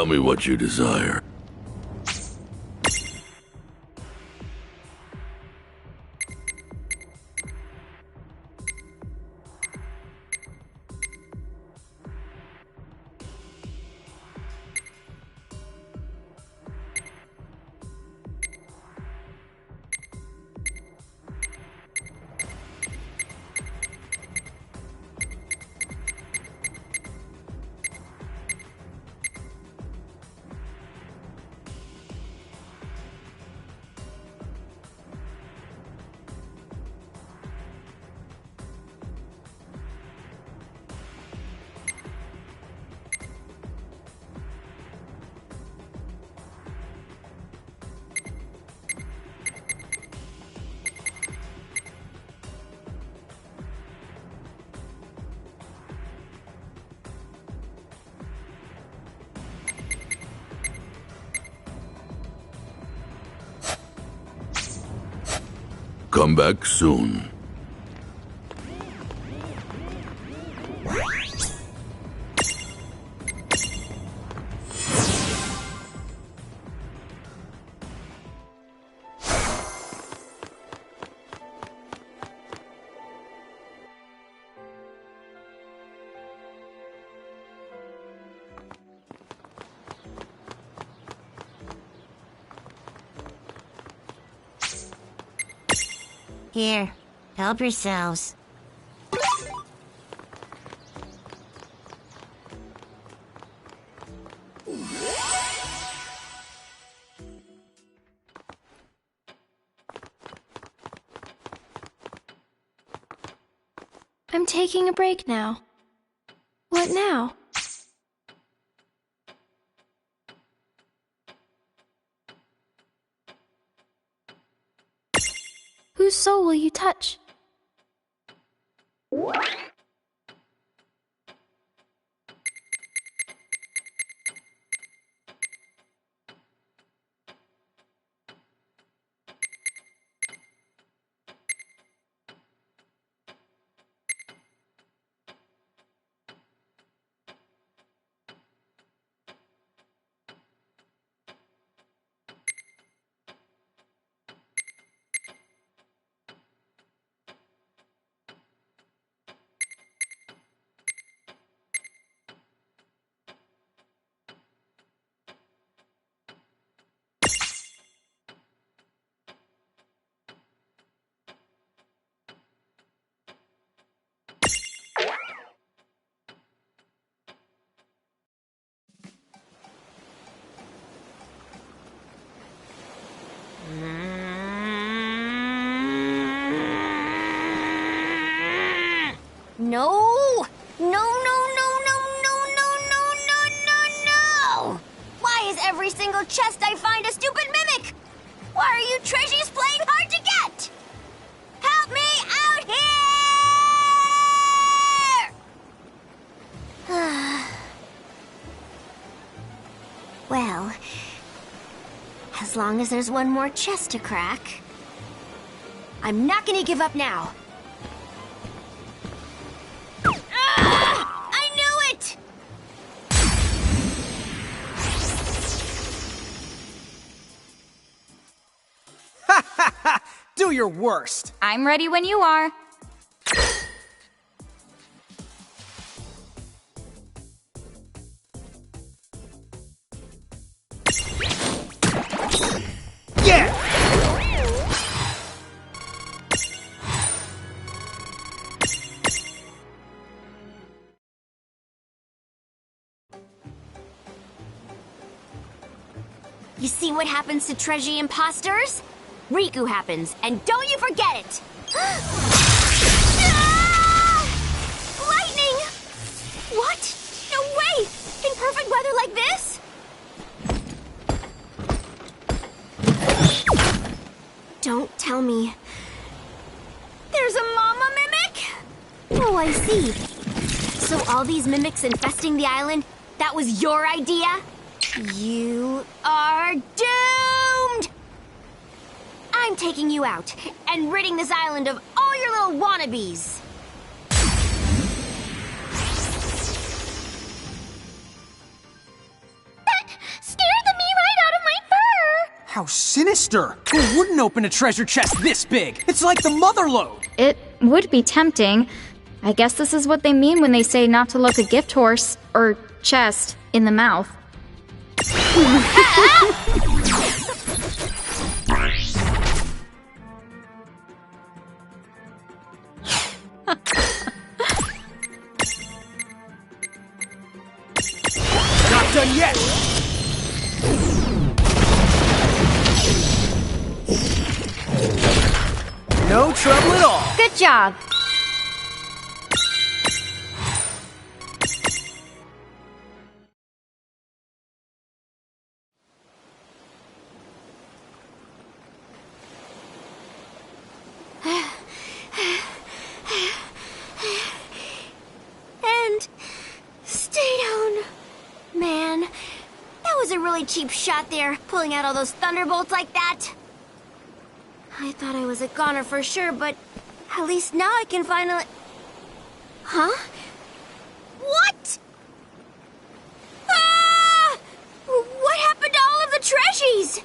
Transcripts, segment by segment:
Tell me what you desire. Come back soon. Here, help yourselves. I'm taking a break now. What now? Whose soul will you touch? No! No, no, no, no, no, no, no, no, no, no! Why is every single chest I find a stupid mimic? Why are you treasures playing hard to get? Help me out here! Well, as long as there's one more chest to crack, I'm not gonna give up now. I knew it! Do your worst. I'm ready when you are. Yeah! You see what happens to Treasure imposters? Riku happens, and don't you forget it! Ah! Lightning! What? No way! In perfect weather like this? Don't tell me. There's a mama mimic? Oh, I see. So all these mimics infesting the island, that was your idea? You are doomed! I'm taking you out and ridding this island of all your little wannabes. How sinister! Who wouldn't open a treasure chest this big? It's like the mother lode! It would be tempting. I guess this is what they mean when they say not to look a gift horse, or chest, in the mouth. Not done yet! No trouble at all! Good job! And stay down. Man, that was a really cheap shot there, pulling out all those thunderbolts like that. I thought I was a goner for sure, but at least now I can finally... Huh? What? Ah! What happened to all of the treasures?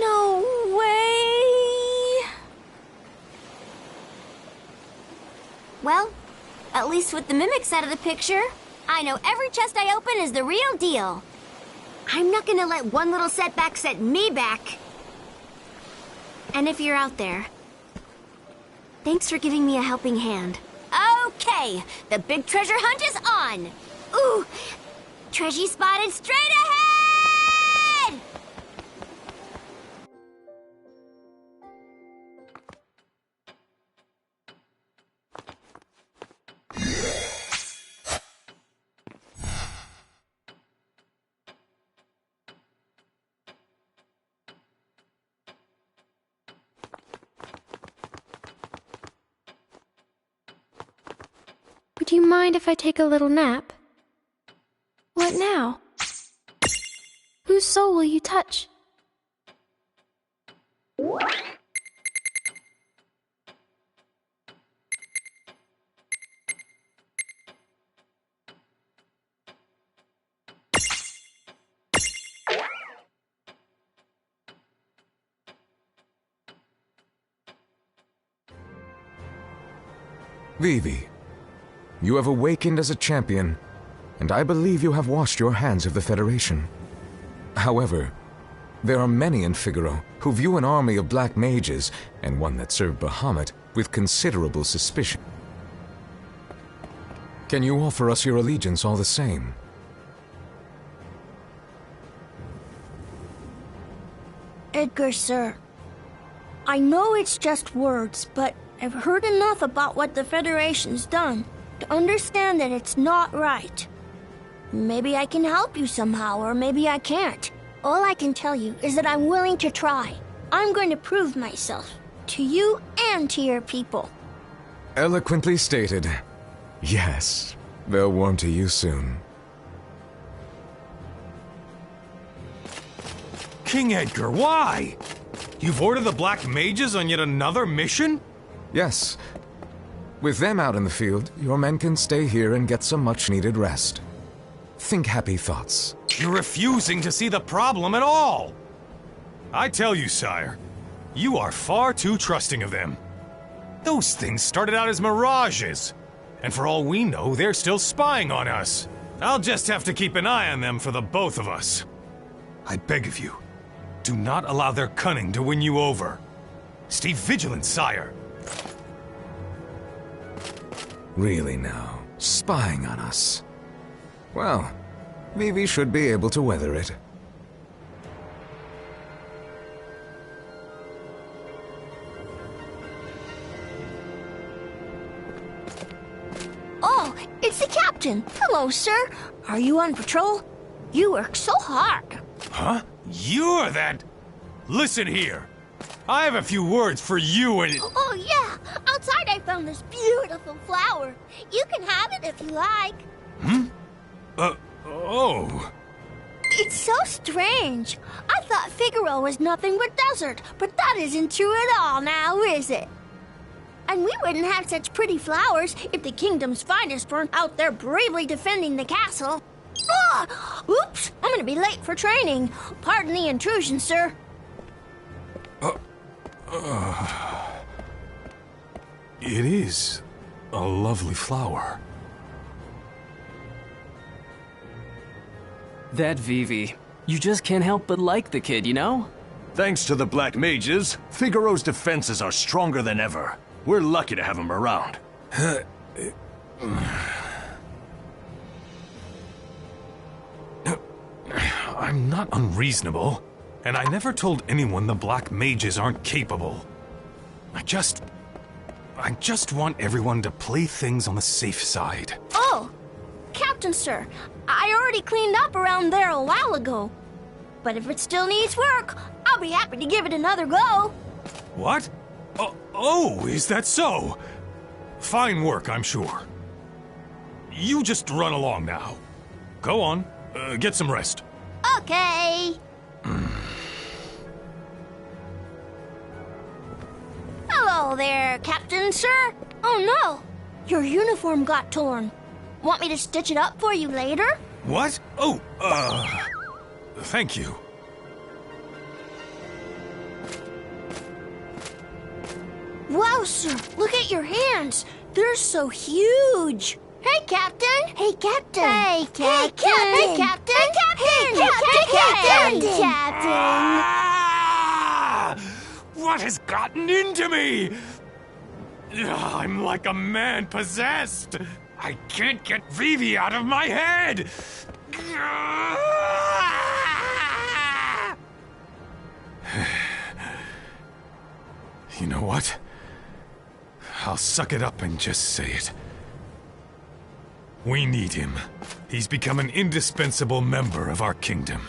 No way. Well, at least with the mimics out of the picture, I know every chest I open is the real deal. I'm not gonna let one little setback set me back. And if you're out there, thanks for giving me a helping hand. Okay, the big treasure hunt is on. Ooh, treasure spotted straight ahead! Would you mind if I take a little nap? What now? Whose soul will you touch? Vivi, you have awakened as a champion, and I believe you have washed your hands of the Federation. However, there are many in Figaro who view an army of black mages, and one that served Bahamut, with considerable suspicion. Can you offer us your allegiance all the same? Edgar, sir. I know it's just words, but I've heard enough about what the Federation's done to understand that it's not right. Maybe I can help you somehow, or maybe I can't. All I can tell you is that I'm willing to try. I'm going to prove myself, to you and to your people. Eloquently stated. Yes, they'll warm to you soon. King Edgar, why? You've ordered the Black Mages on yet another mission? Yes. With them out in the field, your men can stay here and get some much-needed rest. Think happy thoughts. You're refusing to see the problem at all. I tell you, sire, you are far too trusting of them. Those things started out as mirages, and for all we know, they're still spying on us. I'll just have to keep an eye on them for the both of us. I beg of you, do not allow their cunning to win you over. Stay vigilant, sire. Really now, spying on us. Well, Vivi should be able to weather it. Oh, it's the captain. Hello, sir. Are you on patrol? You work so hard. Huh? You're that... Listen here. I have a few words for you and... Oh, yeah. Outside I found this beautiful flower. You can have it if you like. Oh. It's so strange. I thought Figaro was nothing but desert, but that isn't true at all now, is it? And we wouldn't have such pretty flowers if the kingdom's finest weren't out there bravely defending the castle. Ah! Oops! I'm gonna be late for training. Pardon the intrusion, sir. It is a lovely flower. That Vivi. You just can't help but like the kid, you know? Thanks to the Black Mages, Figaro's defenses are stronger than ever. We're lucky to have him around. I'm not unreasonable, and I never told anyone the Black Mages aren't capable. I just want everyone to play things on the safe side. Oh, Captain Sir, I already cleaned up around there a while ago. But if it still needs work, I'll be happy to give it another go. What? Oh, is that so? Fine work, I'm sure. You just run along now. Go on, get some rest. Okay. Hello there, Captain Sir. Oh no, your uniform got torn. Want me to stitch it up for you later? What? Oh, thank you. Wow, sir, look at your hands. They're so huge. Hey, Captain. Hey, Captain. Hey, Captain. Hey, Captain. Hey, Captain. Hey, Captain. Ah! What has gotten into me? I'm like a man possessed. I can't get Vivi out of my head. You know what? I'll suck it up and just say it. We need him. He's become an indispensable member of our kingdom.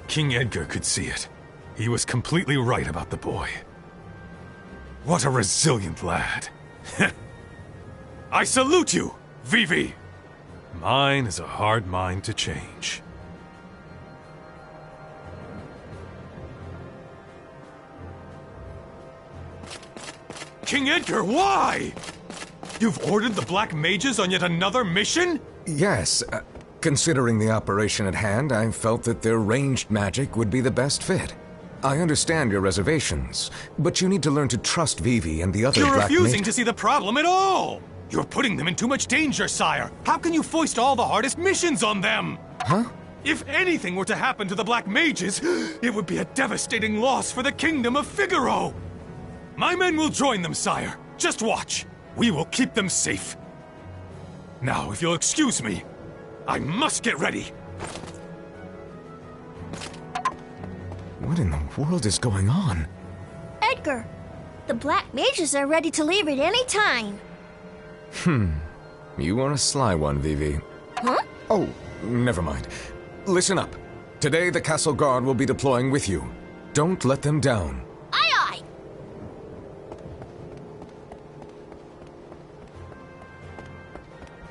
King Edgar could see it. He was completely right about the boy. What a resilient lad. I salute you, Vivi! Mine is a hard mind to change. King Edgar, why? You've ordered the Black Mages on yet another mission? Yes. Considering the operation at hand, I felt that their ranged magic would be the best fit. I understand your reservations, but you need to learn to trust Vivi and the other You're Black refusing Mages. to see the problem at all! You're putting them in too much danger, sire! How can you foist all the hardest missions on them? Huh? If anything were to happen to the Black Mages, it would be a devastating loss for the kingdom of Figaro! My men will join them, sire. Just watch. We will keep them safe. Now, if you'll excuse me, I must get ready. What in the world is going on? Edgar, the Black Mages are ready to leave at any time. You are a sly one, Vivi. Huh? Oh, never mind. Listen up. Today the Castle Guard will be deploying with you. Don't let them down. Aye, aye.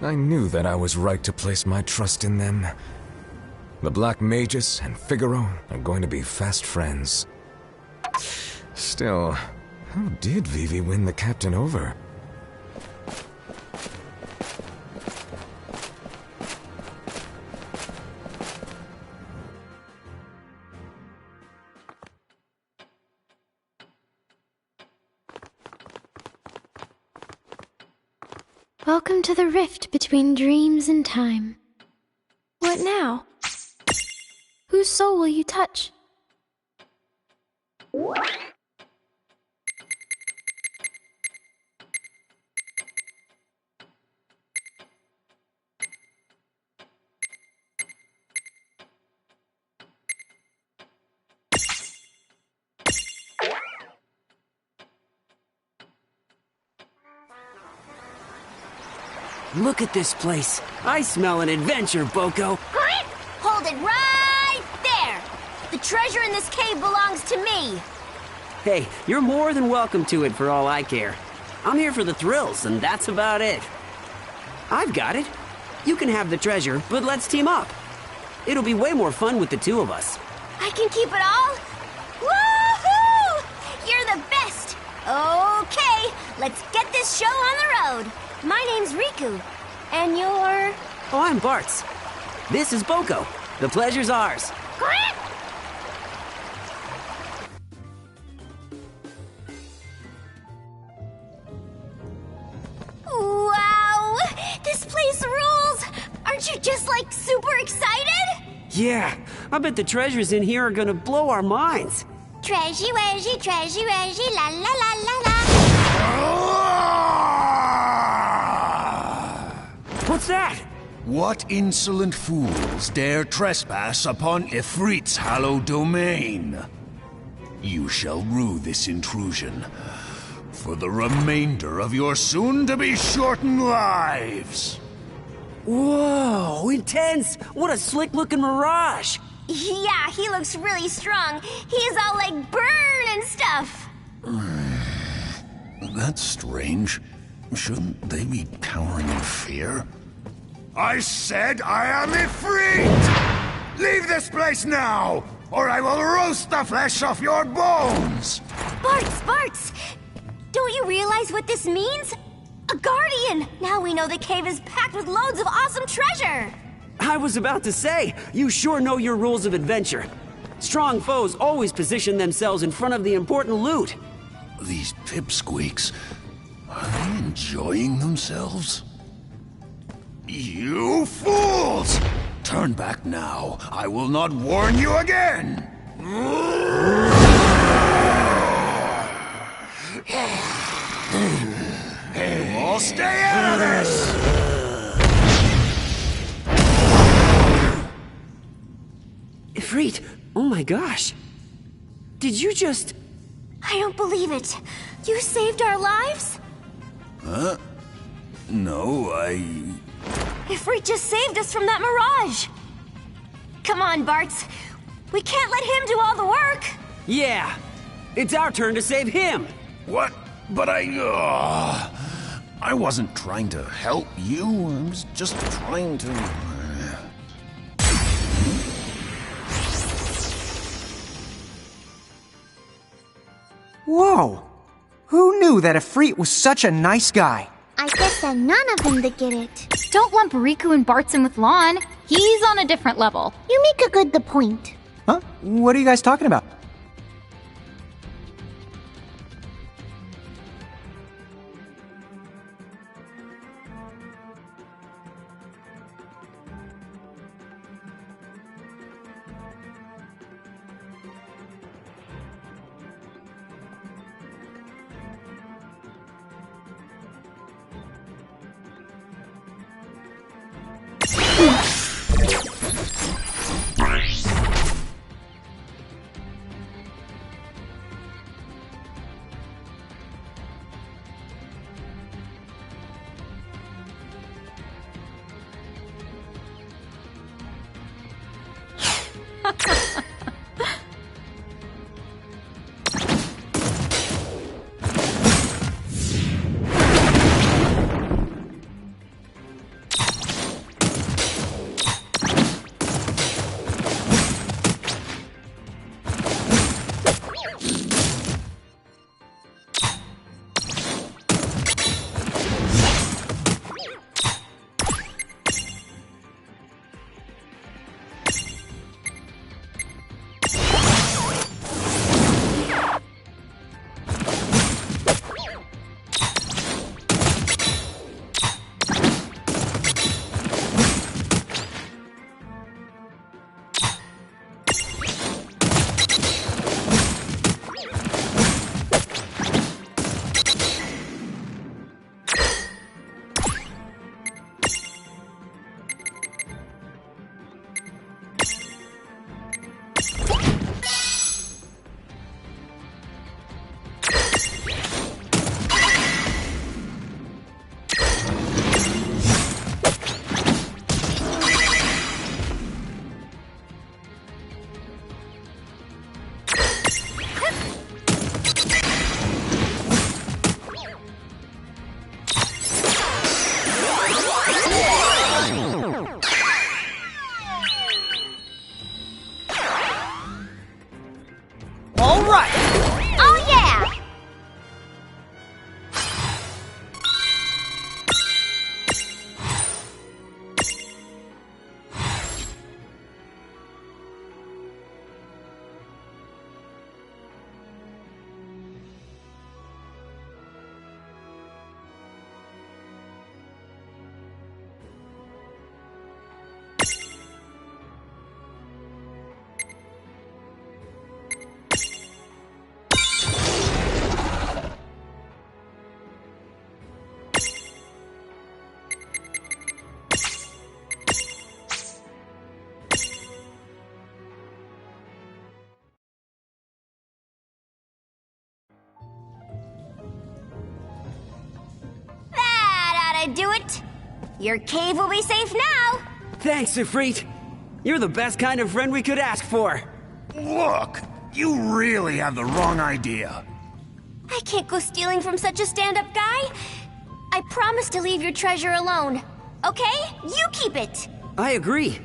I knew that I was right to place my trust in them. The Black Mages and Figaro are going to be fast friends. Still, how did Vivi win the captain over? Welcome to the rift between dreams and time. What now? Whose soul will you touch? Look at this place. I smell an adventure, Boko. Hold it right there! The treasure in this cave belongs to me! Hey, you're more than welcome to it for all I care. I'm here for the thrills, and that's about it. I've got it. You can have the treasure, but let's team up. It'll be way more fun with the two of us. I can keep it all? Woohoo! You're the best! Okay, let's get this show on the road. My name's Riku, and you're... Oh, I'm Bartz. This is Boko. The pleasure's ours. Aren't you just, like, super excited? Yeah, I bet the treasures in here are gonna blow our minds. Treasure, la la la la la. What's that? What insolent fools dare trespass upon Ifrit's hallowed domain? You shall rue this intrusion for the remainder of your soon-to-be shortened lives. Whoa, intense! What a slick-looking mirage! Yeah, he looks really strong. He's all like burn and stuff. That's strange. Shouldn't they be cowering in fear? I said I am Ifrit! Leave this place now, or I will roast the flesh off your bones! Bartz! Don't you realize what this means? A guardian! Now we know the cave is packed with loads of awesome treasure! I was about to say, you sure know your rules of adventure. Strong foes always position themselves in front of the important loot. These pipsqueaks, are they enjoying themselves? You fools! Turn back now. I will not warn you again! All stay out of this! Ifrit, oh my gosh. Did you just... I don't believe it. You saved our lives? Huh? No, Ifrit just saved us from that mirage. Come on, Bartz. We can't let him do all the work. Yeah, it's our turn to save him. What? But I wasn't trying to help you. I was just trying to... Whoa! Who knew that Ifrit was such a nice guy? I guess that none of them did get it. Don't lump Riku and Bartz in with Lon. He's on a different level. You make a good point. Huh? What are you guys talking about? gotta do it. Your cave will be safe now. Thanks, Ifrit. You're the best kind of friend we could ask for. Look, you really have the wrong idea. I can't go stealing from such a stand-up guy. I promise to leave your treasure alone. Okay? You keep it. I agree.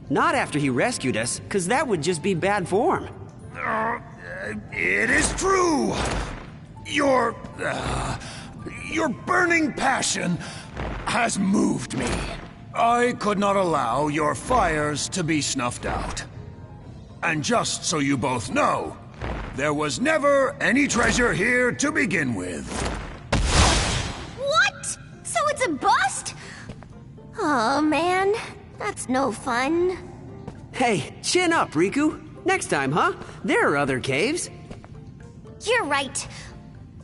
Not after he rescued us, because that would just be bad form. It is true. Your burning passion has moved me. I could not allow your fires to be snuffed out. And just so you both know, there was never any treasure here to begin with. What? So it's a bust? Oh, man. That's no fun. Hey, chin up, Riku. Next time, huh? There are other caves. You're right.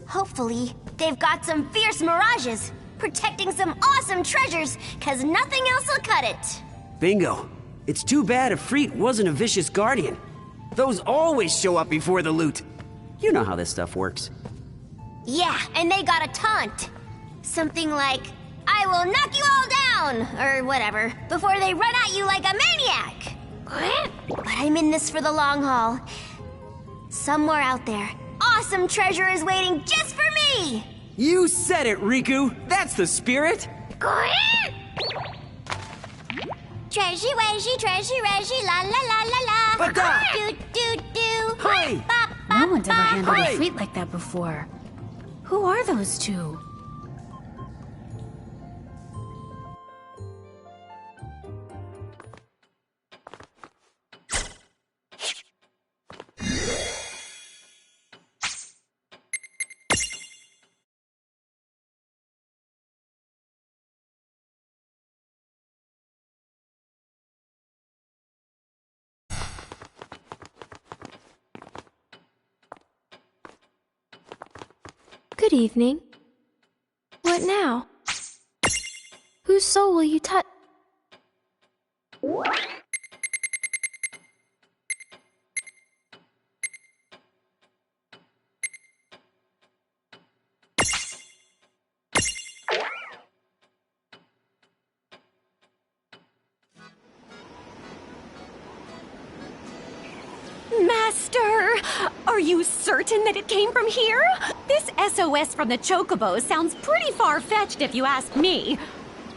Hopefully, they've got some fierce mirages, protecting some awesome treasures, cause nothing else will cut it. Bingo. It's too bad Ifrit wasn't a vicious guardian. Those always show up before the loot. You know how this stuff works. Yeah, and they got a taunt. Something like, I will knock you all down, or whatever, before they run at you like a maniac. But I'm in this for the long haul. Somewhere out there, awesome treasure is waiting just for me! You said it, Riku! That's the spirit! Treasure, wedgie, treasure, reggie, la la la la la. Bata! Do do do. Hey! No one's ever handled Hey! a treat like that before. Who are those two? Good evening. What now? Whose soul will you touch? Master! Are you certain that it came from here? This SOS from the Chocobos sounds pretty far-fetched if you ask me.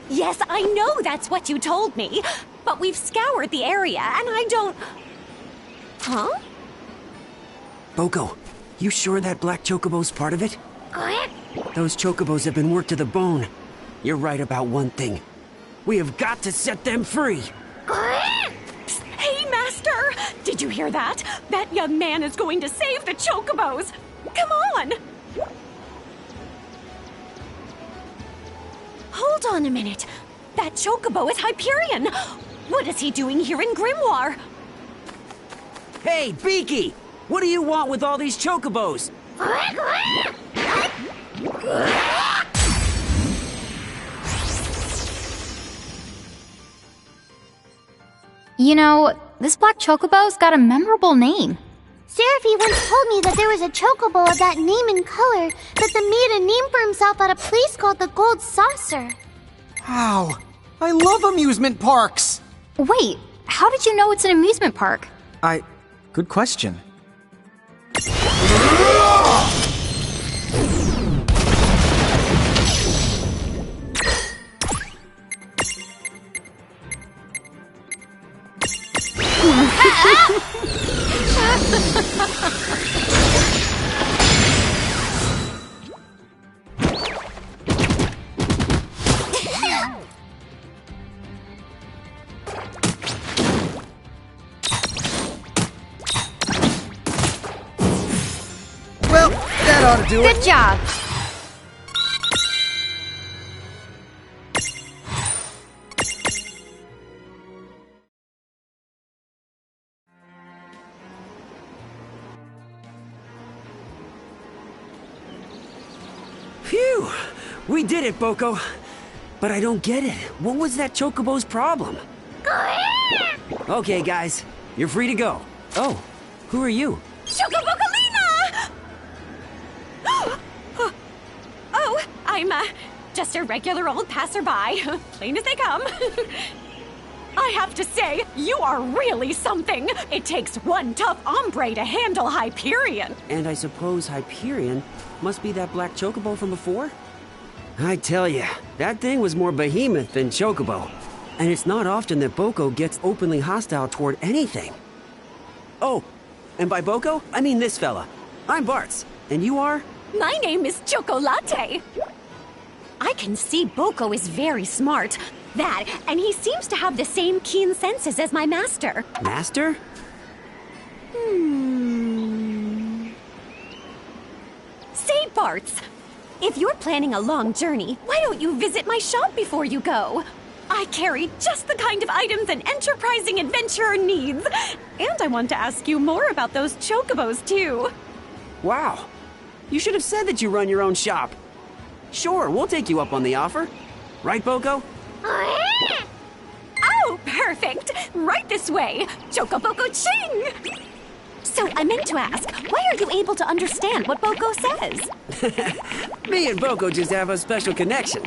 Yes, I know that's what you told me, but we've scoured the area and I don't... Huh? Boko, you sure that black Chocobo's part of it? Those Chocobos have been worked to the bone. You're right about one thing. We have got to set them free! Hey, Master! Did you hear that? That young man is going to save the Chocobos! Come on! Hold on a minute. That Chocobo is Hyperion! What is he doing here in Grimoire? Hey, Beaky! What do you want with all these Chocobos? You know, this black chocobo's got a memorable name. Seraphy once told me that there was a chocobo of that name and color that made a name for himself at a place called the Gold Saucer. Wow, I love amusement parks! Wait, how did you know it's an amusement park? Good question. Well, that ought to do it. Good job. Phew! We did it, Boko. But I don't get it. What was that Chocobo's problem? Okay, guys. You're free to go. Oh, who are you? Chocobocolina! Oh, just a regular old passerby, plain as they come. I have to say, you are really something. It takes one tough hombre to handle Hyperion. And I suppose Hyperion must be that black chocobo from before? I tell ya, that thing was more behemoth than chocobo. And it's not often that Boko gets openly hostile toward anything. Oh, and by Boko, I mean this fella. I'm Bartz, and you are? My name is Chocolate. I can see Boko is very smart. That, and he seems to have the same keen senses as my master. Master? Say, Bartz, if you're planning a long journey, why don't you visit my shop before you go? I carry just the kind of items an enterprising adventurer needs. And I want to ask you more about those chocobos, too. Wow. You should have said that you run your own shop. Sure, we'll take you up on the offer. Right, Boko? Oh, perfect! Right this way! Chocoboko Ching! So I meant to ask, why are you able to understand what Boko says? Me and Boko just have a special connection.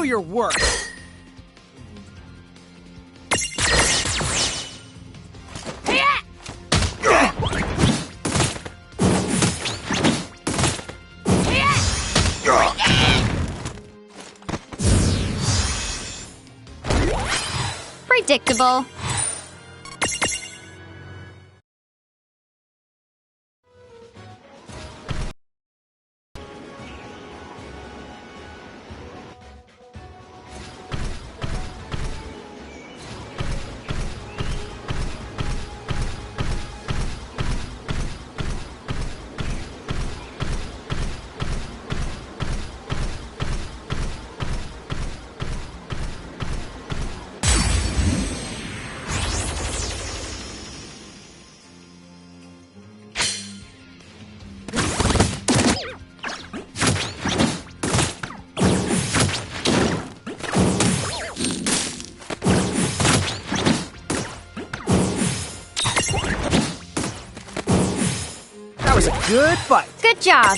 your work. Predictable. That was a good fight. Good job.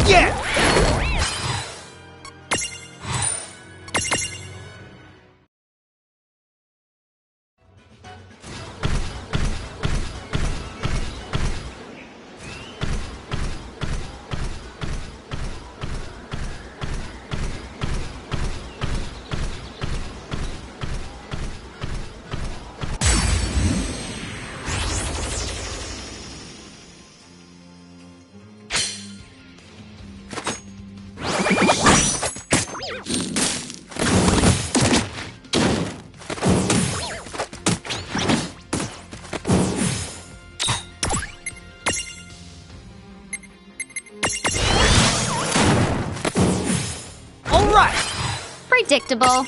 Yeah! All right! Predictable.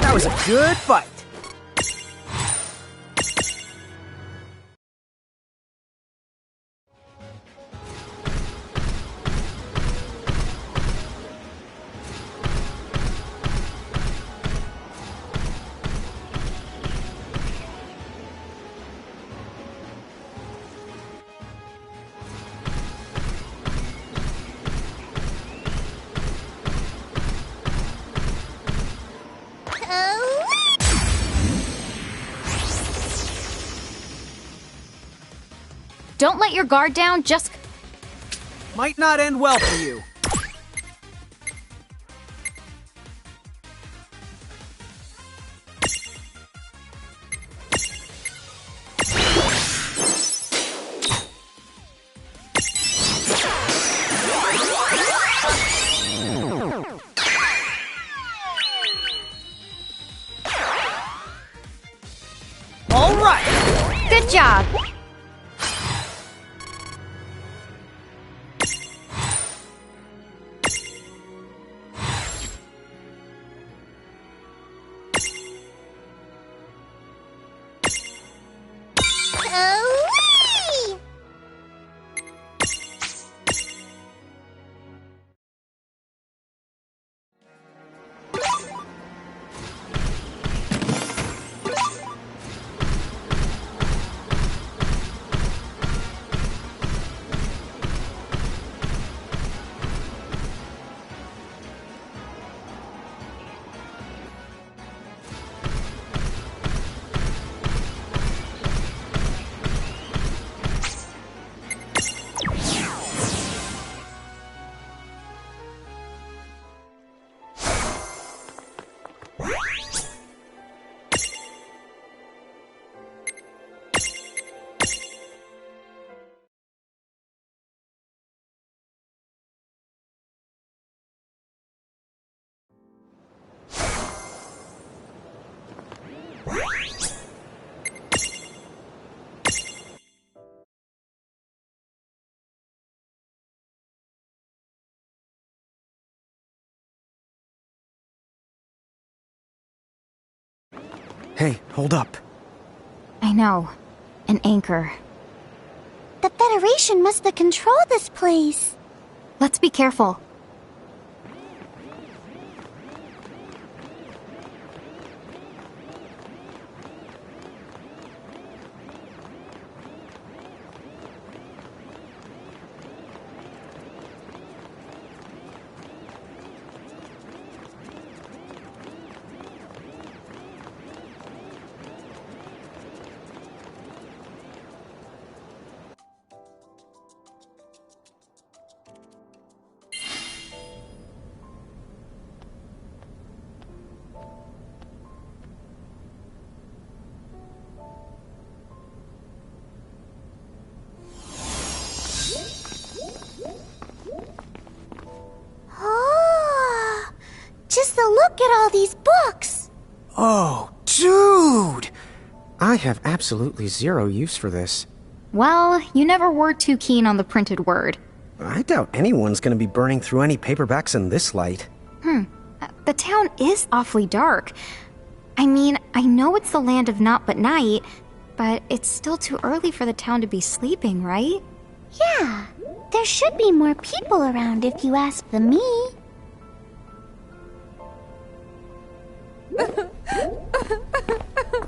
That was a good fight. Don't let your guard down, just... Might not end well for you. All right! Good job. Hey, hold up. I know. An anchor. The Federation must have controlled this place. Let's be careful. Oh, just a look at all these books. Oh, dude! I have absolutely zero use for this. Well, you never were too keen on the printed word. I doubt anyone's gonna be burning through any paperbacks in this light. The town is awfully dark. I mean, I know it's the land of naught but night, but it's still too early for the town to be sleeping, right? Yeah, there should be more people around if you ask the me.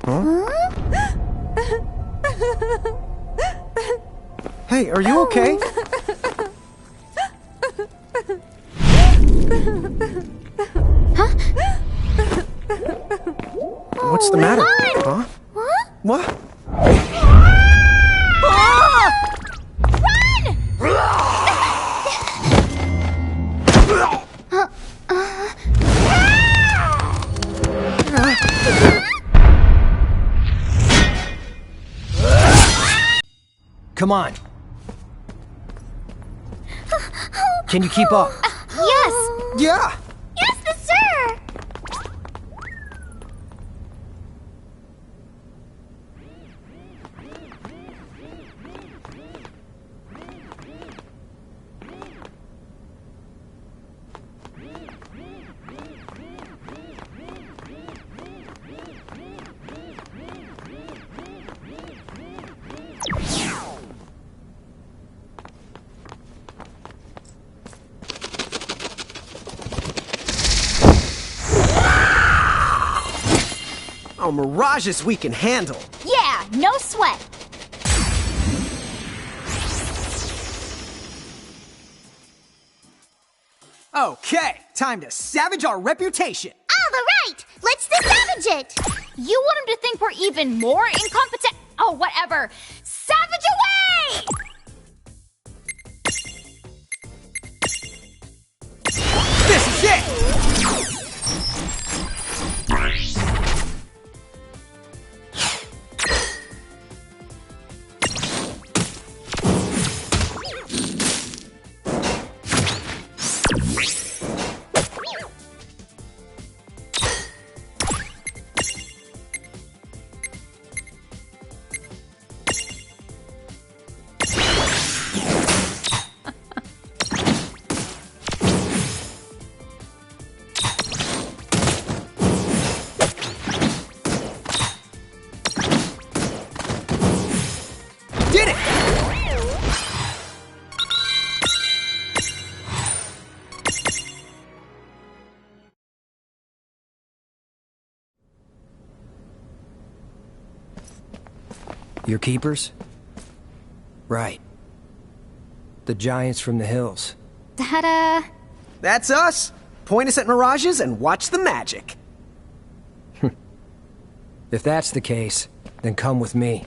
Huh? Hey, are you okay? What's the matter? Huh? What? Come on. Can you keep up? Yes! Yeah! Yes, sir! Oh, mirages we can handle. Yeah, no sweat. Okay, time to savage our reputation. All right, let's savage it. You want him to think we're even more incompetent? Oh, whatever. Savage away! This is it! Did it! Your keepers? Right. The giants from the hills. Ta-da! That's us! Point us at mirages and watch the magic. If that's the case, then come with me.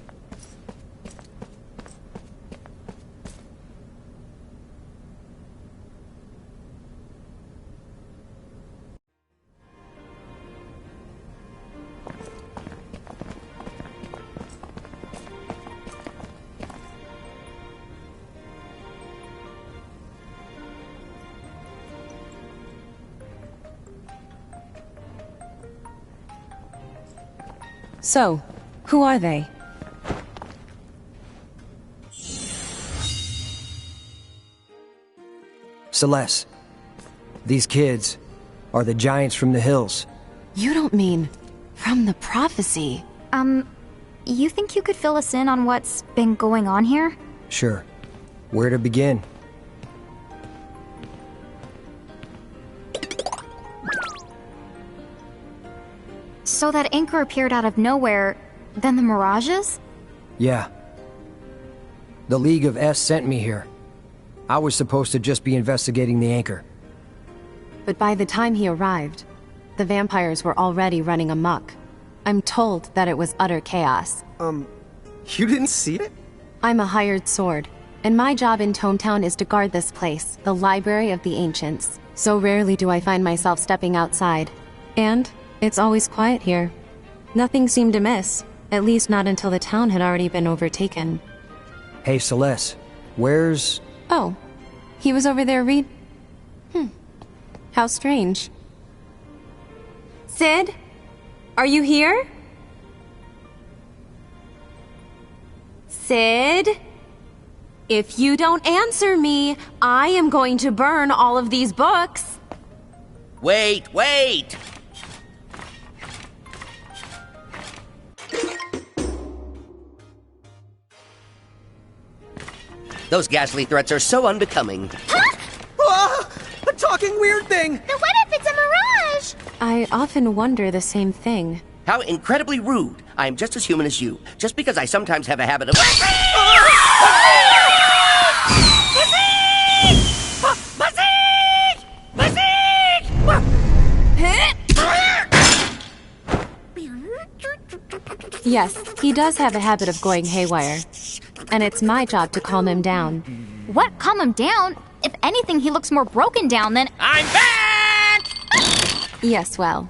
So, who are they? Celeste, these kids are the giants from the hills. You don't mean from the prophecy? You think you could fill us in on what's been going on here? Sure. Where to begin? So that anchor appeared out of nowhere, then the mirages? Yeah. The League of S sent me here. I was supposed to just be investigating the anchor. But by the time he arrived, the vampires were already running amok. I'm told that it was utter chaos. You didn't see it? I'm a hired sword, and my job in Tometown is to guard this place, the Library of the Ancients. So rarely do I find myself stepping outside. And it's always quiet here. Nothing seemed amiss, at least not until the town had already been overtaken. Hey, Celeste, where's... Oh, he was over there How strange. Sid? Are you here? Sid? If you don't answer me, I am going to burn all of these books. Wait! Those ghastly threats are so unbecoming. Ah, a talking weird thing! But what if it's a mirage? I often wonder the same thing. How incredibly rude. I am just as human as you. Just because I sometimes have a habit of... Yes, he does have a habit of going haywire. And it's my job to calm him down. What? Calm him down? If anything, he looks more broken down than... I'm back! Yes, well,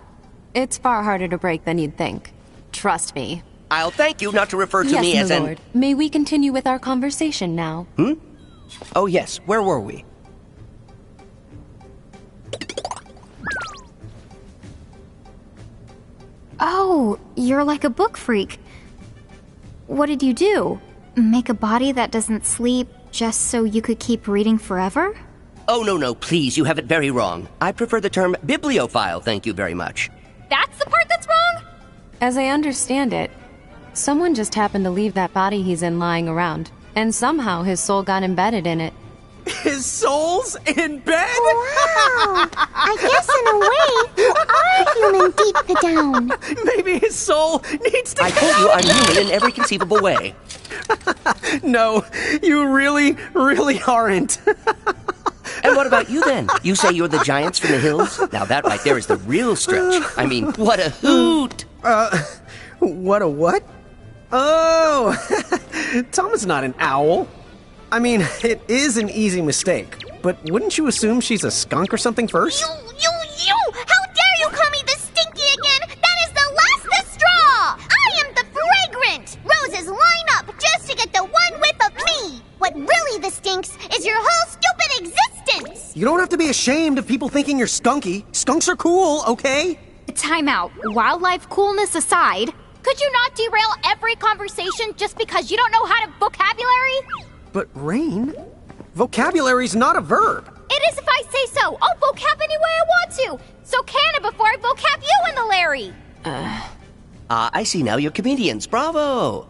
it's far harder to break than you'd think. Trust me. I'll thank you not to refer to me as Yes, my lord. May we continue with our conversation now? Oh yes, where were we? Oh, you're like a book freak. What did you do? Make a body that doesn't sleep just so you could keep reading forever? Oh, no, please, you have it very wrong. I prefer the term bibliophile, thank you very much. That's the part that's wrong? As I understand it, someone just happened to leave that body he's in lying around, and somehow his soul got embedded in it. His soul's in bed? Wow. I guess in a way, you are human deep down. Maybe his soul needs to... I told you I'm human in every conceivable way. No, you really aren't. And what about you then? You say you're the giants from the hills? Now that right there is the real stretch. I mean, what a hoot! What a what? Oh, Tom is not an owl. I mean, it is an easy mistake, but wouldn't you assume she's a skunk or something first? You! How dare you call me the stinky again? That is the last straw! I am the fragrant! Roses line up just to get the one whiff of me! What really the stinks is your whole stupid existence! You don't have to be ashamed of people thinking you're skunky. Skunks are cool, okay? Time out. Wildlife coolness aside, Could you not derail every conversation just because you don't know how to vocabulary? But Rain, vocabulary's not a verb. It is if I say so. I'll vocab any way I want to. So can it before I vocab you and the Larry. I see now you're comedians. Bravo!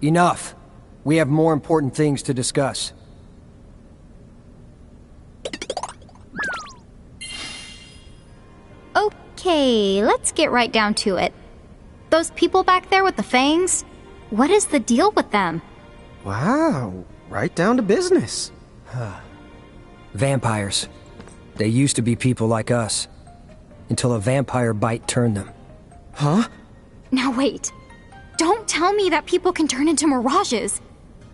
Enough. We have more important things to discuss. Okay, let's get right down to it. Those people back there with the fangs, what is the deal with them? Wow, right down to business. Vampires. They used to be people like us, until a vampire bite turned them. Huh? Now wait. Don't tell me that people can turn into mirages.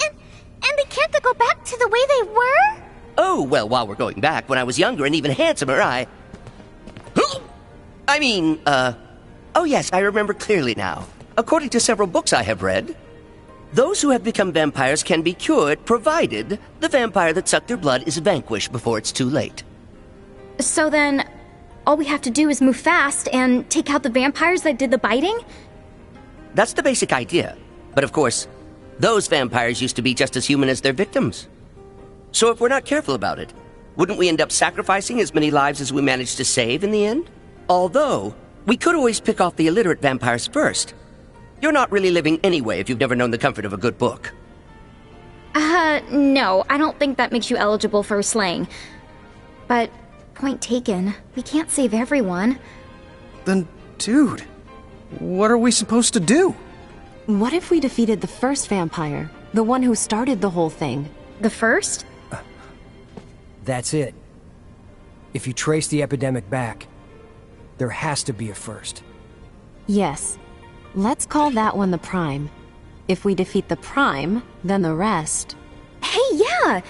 And they can't go back to the way they were? Oh, well, while we're going back, when I was younger and even handsomer, oh yes, I remember clearly now. According to several books I have read, those who have become vampires can be cured, provided the vampire that sucked their blood is vanquished before it's too late. So then, all we have to do is move fast and take out the vampires that did the biting? That's the basic idea. But of course, those vampires used to be just as human as their victims. So if we're not careful about it, wouldn't we end up sacrificing as many lives as we managed to save in the end? Although, we could always pick off the illiterate vampires first. You're not really living anyway if you've never known the comfort of a good book. No, I don't think that makes you eligible for slaying. But, point taken, we can't save everyone. Then, dude, what are we supposed to do? What if we defeated the first vampire? The one who started the whole thing? The first? That's it. If you trace the epidemic back, there has to be a first. Yes. Let's call that one the Prime. If we defeat the Prime, then the rest. Hey, yeah!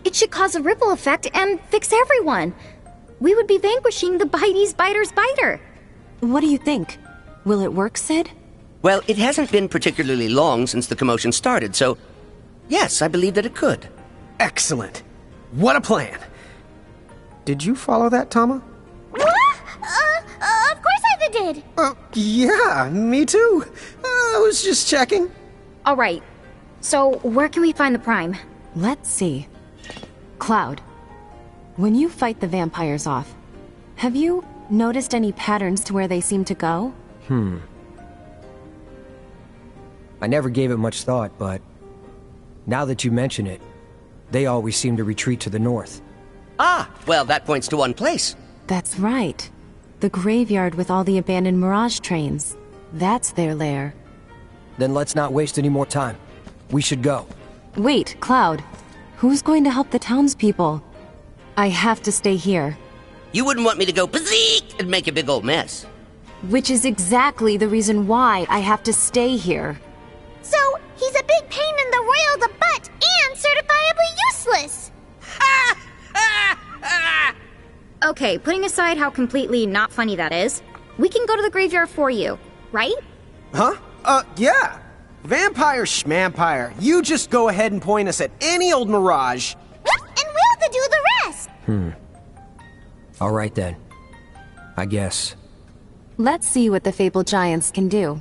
It should cause a ripple effect and fix everyone. We would be vanquishing the Bitey's Biter's Biter. What do you think? Will it work, Sid? Well, it hasn't been particularly long since the commotion started, so yes, I believe that it could. Excellent. What a plan. Did you follow that, Tama? Of course I did. Yeah, me too. I was just checking. All right. So, where can we find the Prime? Let's see. Cloud, when you fight the vampires off, have you noticed any patterns to where they seem to go? I never gave it much thought, but now that you mention it, they always seem to retreat to the north. Ah, well, that points to one place. That's right. The graveyard with all the abandoned Mirage trains. That's their lair. Then let's not waste any more time. We should go. Wait, Cloud. Who's going to help the townspeople? I have to stay here. You wouldn't want me to go physique and make a big old mess. Which is exactly the reason why I have to stay here. So, he's a big pain in the royal the butt and certifiably useless. Okay, putting aside how completely not funny that is, we can go to the graveyard for you, right? Huh? Yeah. Vampire schmampire. You just go ahead and point us at any old mirage. And we'll do the rest. All right then. I guess. Let's see what the Fabled Giants can do.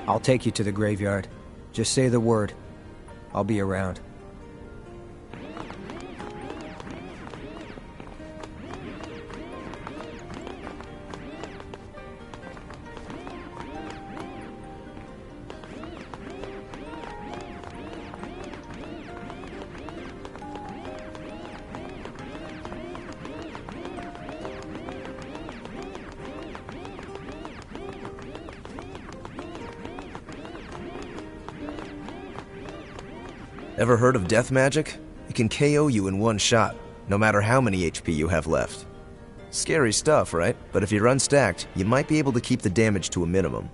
I'll take you to the graveyard. Just say the word. I'll be around. Ever heard of death magic? It can KO you in one shot, no matter how many HP you have left. Scary stuff, right? But if you're unstacked, you might be able to keep the damage to a minimum.